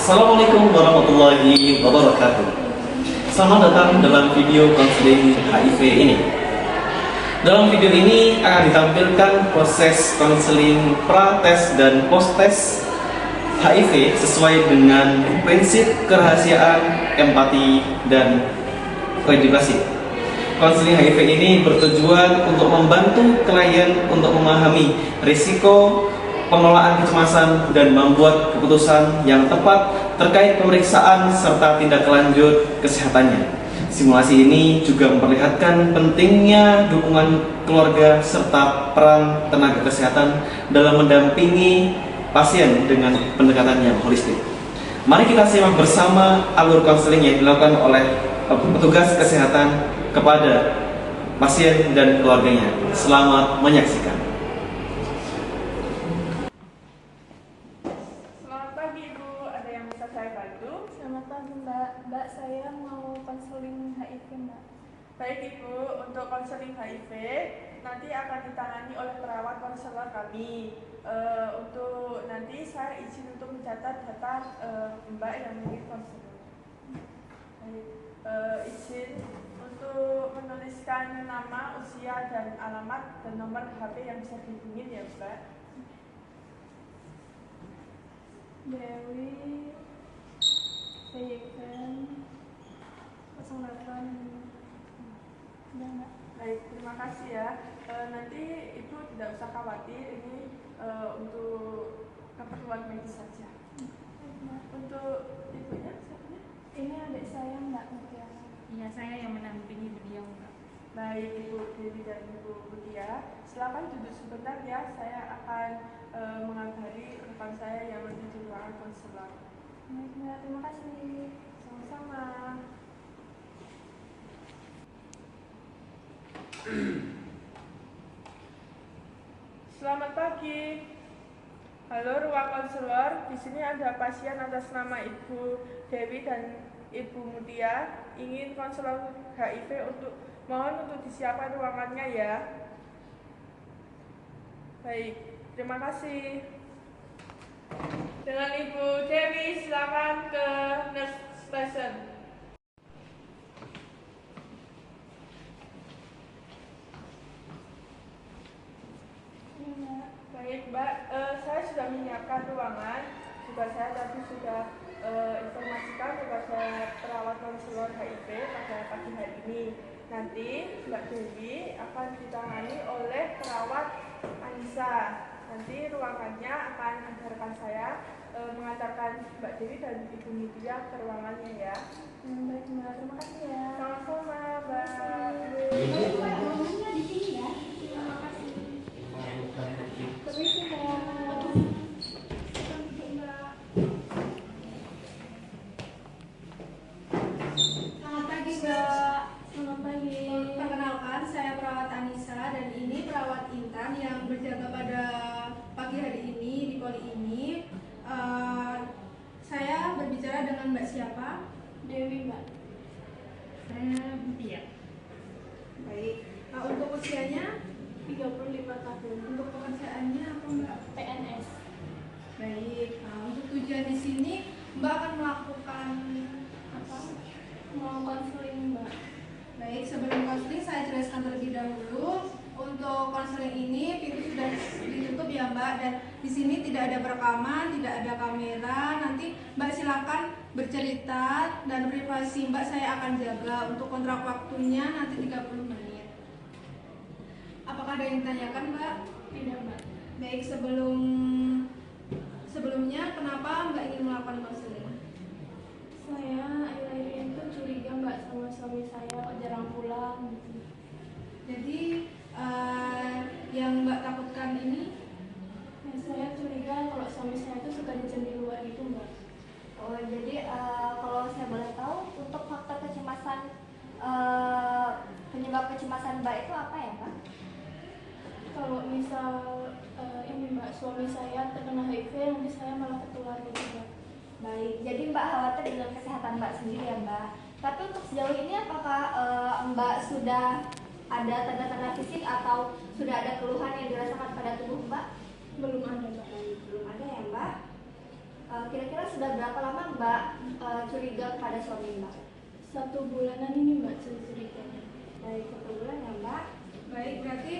Assalamualaikum warahmatullahi wabarakatuh. Selamat datang dalam video konseling HIV ini. Dalam video ini akan ditampilkan proses konseling pra-tes dan post-tes HIV sesuai dengan prinsip kerahasiaan, empati, dan edukasi. Konseling HIV ini bertujuan untuk membantu klien untuk memahami risiko, pengelolaan kecemasan, dan membuat keputusan yang tepat terkait pemeriksaan serta tindak lanjut kesehatannya. Simulasi ini juga memperlihatkan pentingnya dukungan keluarga serta peran tenaga kesehatan dalam mendampingi pasien dengan pendekatan yang holistik. Mari kita simak bersama alur konseling yang dilakukan oleh petugas kesehatan kepada pasien dan keluarganya. Selamat menyaksikan. Selamat pagi Ibu, ada yang bisa saya bantu? Selamat pagi Mbak. Mbak, saya mau konseling HIV Mbak. Baik Ibu, untuk konseling HIV nanti akan ditangani oleh perawat konselor kami. Untuk nanti saya izin untuk mencatat data Mbak yang ingin konseling. Baik, izin untuk menuliskan nama, usia, dan alamat dan nomor HP yang bisa dihubungin ya Mbak. Dewi Seyken 08. Udah Mbak. Baik, terima kasih ya. Nanti Ibu tidak usah khawatir, ini untuk keperluan medis saja. Untuk Ibunya, siapanya? Ini adik saya Mbak Mutiara. Iya, saya yang menampingi beliau, Mbak. Baik, Ibu Dewi dan Ibu Budia, silakan duduk sebentar ya. Saya akan mengabari rekan saya yang menuju di ruangan konselor. Baik Mbak, terima kasih. Sama-sama. Selamat pagi. Halo, ruang konselor. Di sini ada pasien atas nama Ibu Dewi dan Ibu Mutia ingin konselor HIV mohon untuk disiapkan ruangannya ya. Baik, terima kasih. Dengan Ibu Dewi silakan ke nurse station. Ini Mbak. Baik Mbak, saya sudah menyiapkan ruangan. Juga saya tadi sudah informasikan kepada perawat konselor HIV pada pagi hari ini. Nanti Mbak Dewi akan ditangani oleh perawat Anissa. Nanti ruangannya akan ada rekan saya mengantarkan Mbak Dewi dan Ibu Mutia ke ruangannya ya. Baik Mbak, terima kasih ya. Sama-sama Mbak. Ruangannya di sini ya. Terima kasih. Permisi Mbak. Selamat pagi Mbak. Selamat pagi. Perkenalkan, saya perawat Anissa dan ini perawat Intan yang berjaga pada pagi hari ini di poli ini. Saya berbicara dengan Mbak siapa? Dewi Mbak. Saya Mutia. Baik. Untuk usianya, 35 tahun. untuk pekerjaannya apa Mbak? PNS. Baik. Untuk tujuan di sini Mbak akan melakukan apa? Mau konseling Mbak. Baik, sebelum konseling saya jelaskan terlebih dahulu. Untuk konseling ini pintu sudah ditutup ya Mbak, dan di sini tidak ada perekaman, tidak ada kamera. Nanti Mbak silakan bercerita dan privasi Mbak saya akan jaga. Untuk kontrak waktunya nanti 30 menit. Apakah ada yang ditanyakan Mbak? Tidak Mbak. Baik, sebelumnya kenapa Mbak ingin melakukan konseling? Saya akhir-akhir ini tuh curiga Mbak sama suami saya kok jarang pulang gitu. Jadi yang Mbak takutkan ini? Ya, saya curiga kalau suami saya tuh suka jajan di luar gitu Mbak. Oh, jadi kalau saya boleh tahu untuk faktor kecemasan penyebab kecemasan Mbak itu apa ya, Mbak? Kalau misal ini Mbak, suami saya terkena HIV, nanti saya malah ketularan gitu Mbak. Baik, jadi Mbak khawatir dengan kesehatan Mbak sendiri ya, Mbak. Tapi untuk sejauh ini apakah Mbak sudah ada tanda-tanda fisik atau sudah ada keluhan yang dirasakan pada tubuh Mbak? Belum ada Mbak. Belum ada ya Mbak? Kira-kira sudah berapa lama Mbak curiga kepada suami Mbak? 1 bulanan ini Mbak curiganya. Baik, 1 bulan ya Mbak. Baik, berarti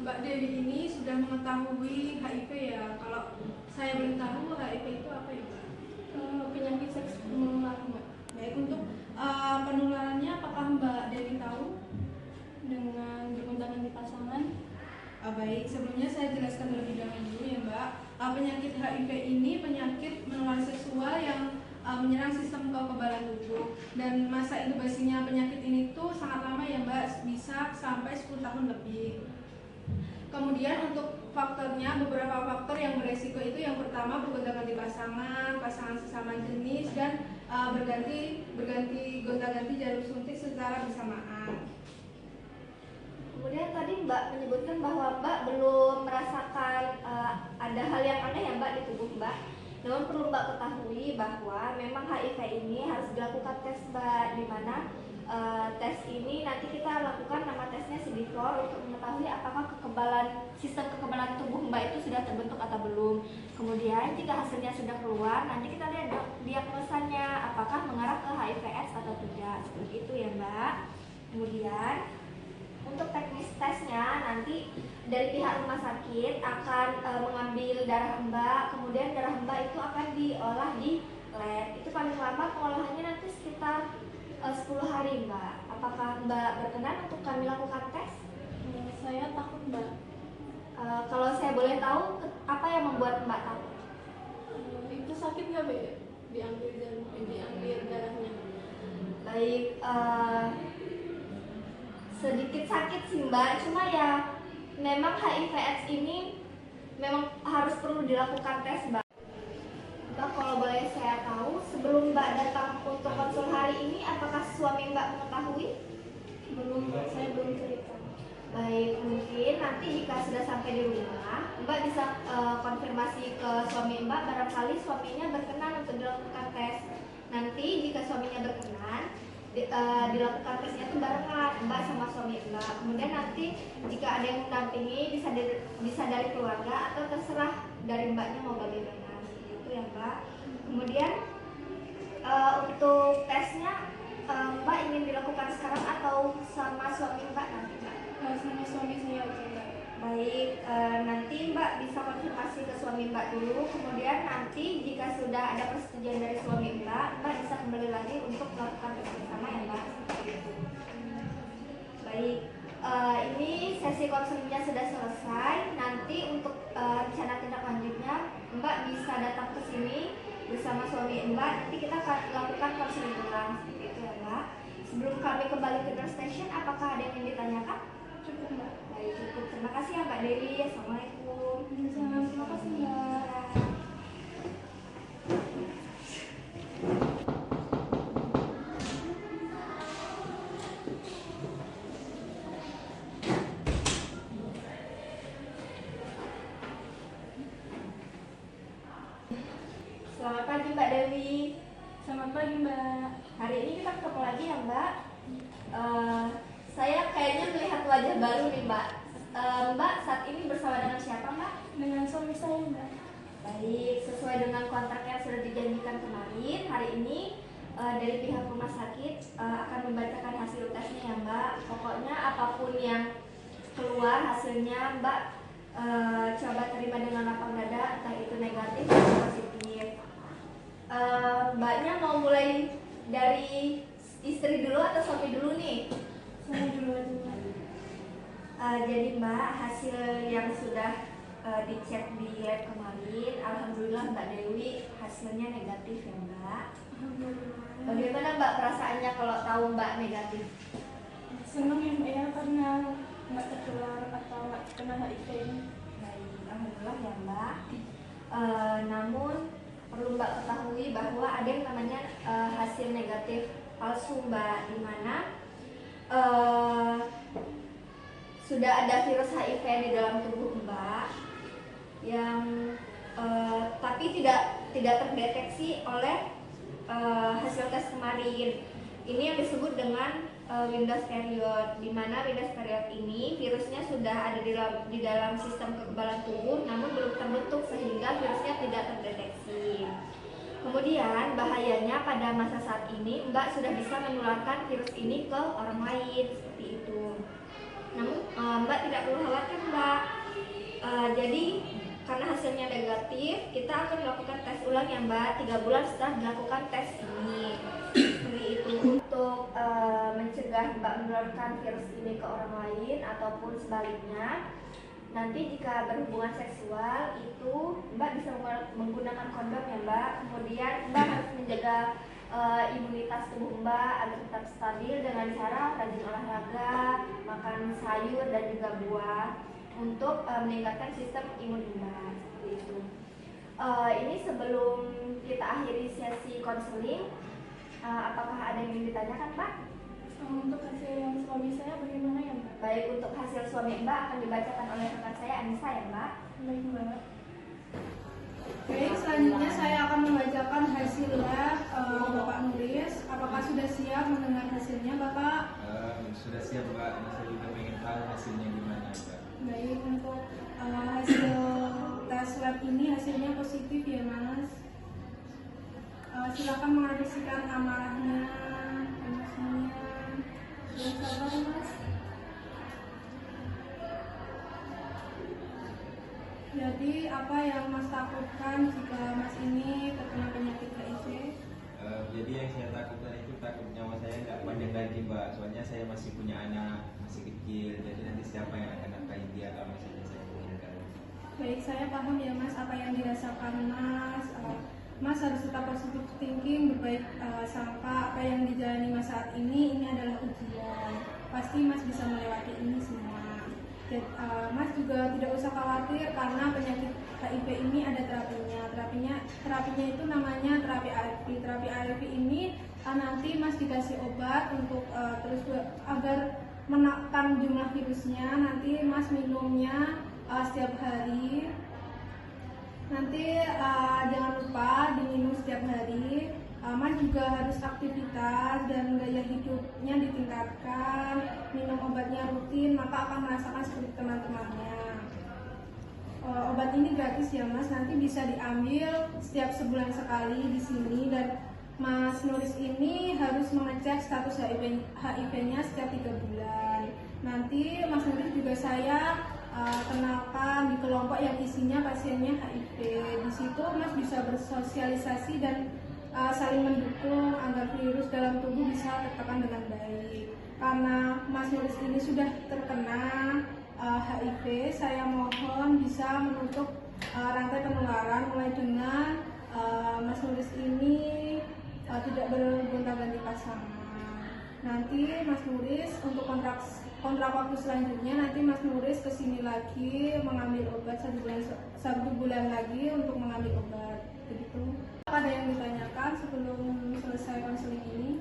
Mbak Dewi ini sudah mengetahui HIV ya. Kalau saya boleh tahu HIV itu apa ya Mbak? Penyakit seks menular Mbak. Baik, untuk penularannya apakah Mbak Dewi tahu? Dengan bergonta-ganti pasangan. Baik, sebelumnya saya jelaskan terlebih dahulu ya Mbak. Penyakit HIV ini penyakit menular seksual yang menyerang sistem kekebalan tubuh, dan masa inkubasinya penyakit ini tuh sangat lama ya Mbak, bisa sampai 10 tahun lebih. Kemudian untuk faktornya, beberapa faktor yang beresiko itu yang pertama bergonta-ganti pasangan, pasangan sesama jenis, dan berganti gonta-ganti jarum suntik secara bersamaan. Kemudian tadi Mbak menyebutkan bahwa Mbak belum merasakan ada hal yang aneh ya Mbak di tubuh Mbak. Namun perlu Mbak ketahui bahwa memang HIV ini harus dilakukan tes Mbak, di mana tes ini nanti kita lakukan, nama tesnya CD4, untuk mengetahui apakah sistem kekebalan tubuh Mbak itu sudah terbentuk atau belum. Kemudian jika hasilnya sudah keluar, nanti kita lihat diagnosanya apakah mengarah ke HIV/AIDS atau tidak, seperti itu ya Mbak. Kemudian untuk teknis tesnya nanti dari pihak rumah sakit akan mengambil darah Mbak, kemudian darah Mbak itu akan diolah di lab. Itu paling lama pengolahannya nanti sekitar 10 hari Mbak. Apakah Mbak berkenan untuk kami lakukan tes? Saya takut Mbak. Kalau saya boleh tahu, apa yang membuat Mbak takut? Itu sakit nggak Mbak? Diambil darahnya. Baik, sedikit sakit sih Mbak, cuma ya memang HIV/AIDS ini memang harus perlu dilakukan tes Mbak. Mbak, kalau boleh saya tahu, sebelum Mbak datang untuk konsul hari ini, apakah suami Mbak mengetahui? Belum Mbak, saya belum cerita. Baik, mungkin nanti jika sudah sampai di rumah, Mbak bisa konfirmasi ke suami Mbak, barangkali suaminya berkenan untuk dilakukan tes. Nanti jika suaminya berkenan, dilakukan tesnya itu barengan Mbak sama suami Mbak. Kemudian nanti jika ada yang mendampingi, bisa dari keluarga atau terserah dari Mbaknya mau bagaimana, itu ya Mbak. Kemudian untuk tesnya Mbak ingin dilakukan sekarang atau sama suami Mbak nanti Mbak? Sama suami saya aja Mbak. Baik, nanti Mbak bisa konfirmasi ke suami Mbak dulu. Kemudian nanti jika sudah ada persetujuan dari suami Mbak, Mbak bisa kembali lagi untuk melakukan tes bersama ya Mbak. Baik, ini sesi konselingnya sudah selesai. Nanti untuk rencana tindak lanjutnya, Mbak bisa datang ke sini bersama suami Mbak. Nanti kita akan lakukan konseling ulang, seperti itu ya Mbak. Sebelum kami kembali ke nurse station, apakah ada yang ingin ditanyakan? Cukup Mbak. Baik, cukup. Terima kasih ya Mbak Dewi. Assalamualaikum. Terima kasih Mbak. Selamat pagi Mbak Dewi. Selamat pagi Mbak. Hari ini kita ketemu lagi ya Mbak. Saya kayaknya melihat wajah baru nih Mbak. Mbak saat ini bersama dengan siapa Mbak? Dengan suami saya Mbak. Baik, sesuai dengan kontrak yang sudah dijanjikan kemarin, hari ini dari pihak rumah sakit akan membacakan hasil tesnya ya Mbak. Pokoknya apapun yang keluar hasilnya Mbak coba terima dengan lapang dada, entah itu negatif atau positif. Mbaknya mau mulai dari istri dulu atau suami dulu nih? Saya dulu aja Mbak. Jadi Mbak, hasil yang sudah dicek di lab kemarin, alhamdulillah Mbak Dewi hasilnya negatif ya Mbak. Alhamdulillah. Bagaimana Mbak perasaannya kalau tahu Mbak negatif? Senang ya Mbak ya, karena nggak tertular atau nggak kena HIV ini. Baik, alhamdulillah ya Mbak. Namun perlu Mbak ketahui bahwa ada yang namanya hasil negatif palsu Mbak, di mana sudah ada virus HIV di dalam tubuh Mbak yang tapi tidak terdeteksi oleh hasil tes kemarin. Ini yang disebut dengan Windows period, di mana Windows period ini virusnya sudah ada di dalam sistem kekebalan tubuh, namun belum terbentuk sehingga virusnya tidak terdeteksi. infeksi. Kemudian bahayanya pada masa saat ini Mbak sudah bisa menularkan virus ini ke orang lain seperti itu. Namun Mbak tidak perlu khawatir Mbak. Jadi karena hasilnya negatif, kita akan melakukan tes ulang ya Mbak 3 bulan setelah dilakukan tes ini. Seperti itu untuk mencegah Mbak menularkan virus ini ke orang lain ataupun sebaliknya. Nanti jika berhubungan seksual itu Mbak bisa menggunakan kondom ya Mbak. Kemudian Mbak harus menjaga imunitas tubuh Mbak agar tetap stabil dengan cara rajin olahraga, makan sayur dan juga buah untuk meningkatkan sistem imun Mbak. Seperti itu. Ini sebelum kita akhiri sesi konseling, apakah ada yang ingin ditanyakan Pak? Untuk hasil yang suami saya bagaimana ya Mbak? Baik, untuk hasil suami Mbak akan dibacakan oleh rekan saya Anissa ya Mbak. Baik Mbak. Baik, selanjutnya saya akan membacakan hasilnya Bapak Nuris. Apakah sudah siap mendengar hasilnya Bapak? Sudah siap Mbak, saya juga ingin tahu hasilnya gimana Mbak. Baik, untuk hasil tes lab ini hasilnya positif ya Mas. Silakan mengekspresikan amarahnya, emosinya, dan sabar Mas. Jadi apa yang Mas takutkan jika Mas ini terkena penyakit HIV? Jadi yang saya takutkan itu takut nyawa saya nggak panjang lagi Mbak. Soalnya saya masih punya anak, masih kecil. Jadi nanti siapa yang akan nafkahin dia kalau misalnya saya meninggal? Baik, saya paham ya Mas apa yang dirasakan Mas. Mas harus tetap positive thinking, berbaik sangka apa yang dijalani Mas saat ini adalah ujian. Pasti Mas bisa melewati ini semua. Dan, Mas juga tidak usah khawatir karena penyakit HIV ini ada terapinya. Terapinya itu namanya terapi ARV. Terapi ARV ini nanti Mas dikasih obat untuk agar menekan jumlah virusnya. Nanti Mas minumnya setiap hari. Nanti jangan lupa diminum setiap hari. Mas juga harus aktivitas dan gaya hidupnya ditingkatkan. Minum obatnya rutin, maka akan merasakan seperti teman-temannya. Obat ini gratis ya Mas, nanti bisa diambil setiap sebulan sekali di sini. Dan Mas Nuris ini harus mengecek status HIV-nya setiap 3 bulan. Nanti Mas Nuris juga saya kenalkan di kelompok yang isinya pasiennya HIV. Di situ Mas bisa bersosialisasi dan saling mendukung agar virus dalam tubuh bisa tertekan dengan baik. Karena Mas Nuris ini sudah terkena HIV, saya mohon bisa menutup rantai penularan mulai dengan Mas Nuris ini tidak bergonta-ganti pasangan. Nanti Mas Nuris untuk kontrak waktu selanjutnya nanti Mas Nuris kesini lagi mengambil obat 1 bulan lagi untuk mengambil obat. Begitu. Ada yang ditanyakan sebelum selesai konseling ini?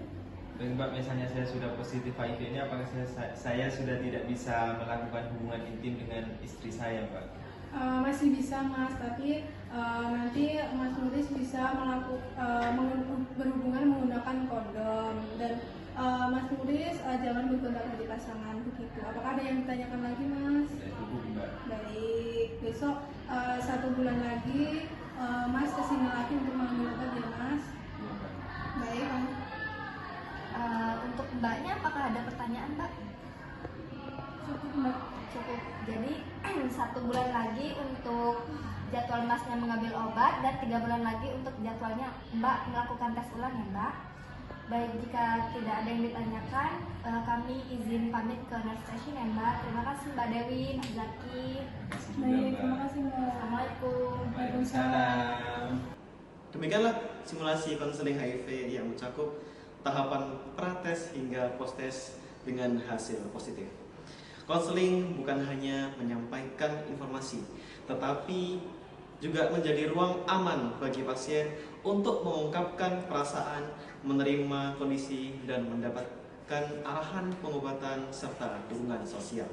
Dan Mbak, misalnya saya sudah positif HIV ini, apakah saya sudah tidak bisa melakukan hubungan intim dengan istri saya Mbak? Masih bisa Mas, tapi nanti Mas Nuris bisa berhubungan menggunakan kondom. Dan Mas Nuris jangan bergonta-ganti pasangan begitu. Apakah ada yang ditanyakan lagi Mas? Cukup Mbak. Baik, besok 1 bulan lagi Mas kesini lagi untuk mengambil obat ya Mas. Iya Mbak. Baik. Untuk Mbaknya apakah ada pertanyaan Mbak? Cukup Mbak. Cukup. Jadi 1 bulan lagi untuk jadwal Masnya mengambil obat dan 3 bulan lagi untuk jadwalnya Mbak melakukan tes ulang ya Mbak. Baik, jika tidak ada yang ditanyakan, kami izin pamit ke nurse station ya Mbak. Terima kasih Mbak Dewi, Mas Zaki. Baik, terima kasih Mbak. Assalamualaikum. Waalaikumsalam. Demikianlah simulasi konseling HIV yang mencakup tahapan prates hingga postes dengan hasil positif. Konseling bukan hanya menyampaikan informasi, tetapi juga menjadi ruang aman bagi pasien untuk mengungkapkan perasaan, menerima kondisi, dan mendapatkan arahan pengobatan serta dukungan sosial.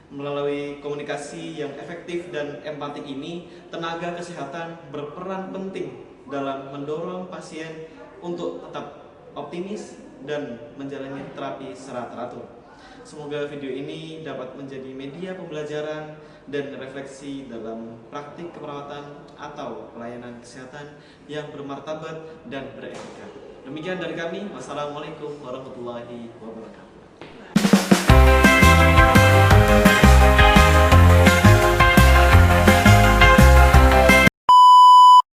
Melalui komunikasi yang efektif dan empatik ini, tenaga kesehatan berperan penting dalam mendorong pasien untuk tetap optimis dan menjalani terapi secara teratur. Semoga video ini dapat menjadi media pembelajaran dan refleksi dalam praktik keperawatan atau pelayanan kesehatan yang bermartabat dan beretika. Demikian dari kami. Wassalamualaikum warahmatullahi wabarakatuh.